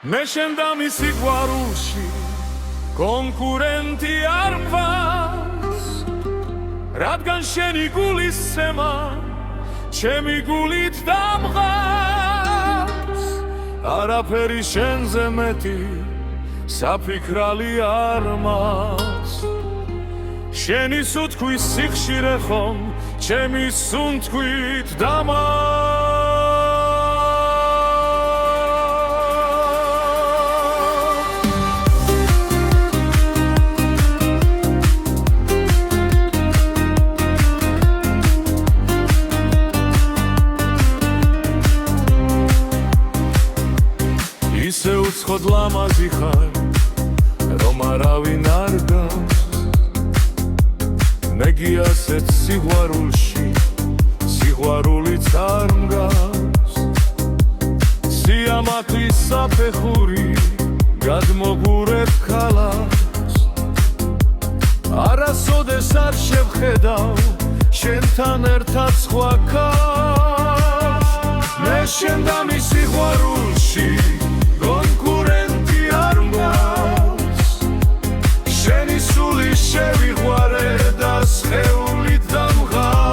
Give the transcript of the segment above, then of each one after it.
მე შენ და მისი გვარუში კონკურენტი არ მყავს, რადგან შენი გულის სემა ჩემი გულით დამყავს. არაფერი შენზე მეტი საფიქრალი არ მაქვს, შენი სუთქვის სიხშირე ხომ ჩემი სუნთქვით დამაქვს. ისე უცხოდ ლამაზი ხარ, რომ არავინ არ გავს, მე კი ასეთ სიყვარულში სიყვარულიც არ მგავს. სიამაყის საფეხური გადმოგურებ ქალაქს, არასოდეს არ შევხედავ შენთან ერთად სხვა ქალს. მე შენ და მის სიყვარულში კონკურენტი არ მგავს, შენი სული შევიყვარე და სხეულით დამღავს.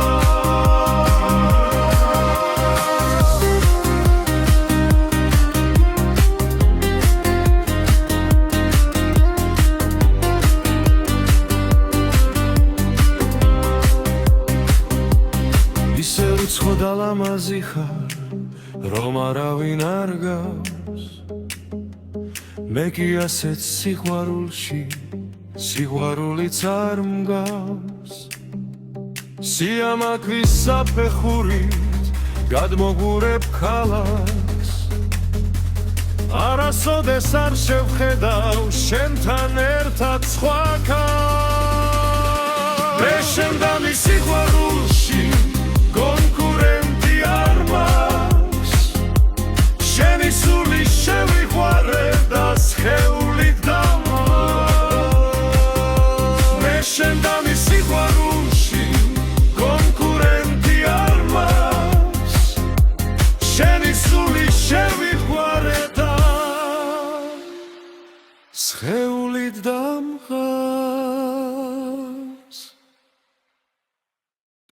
ისე უცხო და ლამაზი ხარ, რომ არავინ არ გავს, მე კი ასეთ სიყვარულში სიყვარულიც არ მგავს. სიამაყის საფეხურით გადმოგურებ ქალაქს, არასოდეს არ შევხედავ შენთან ერთად სხვა ქალს. მე შენ და მის სიყვარულში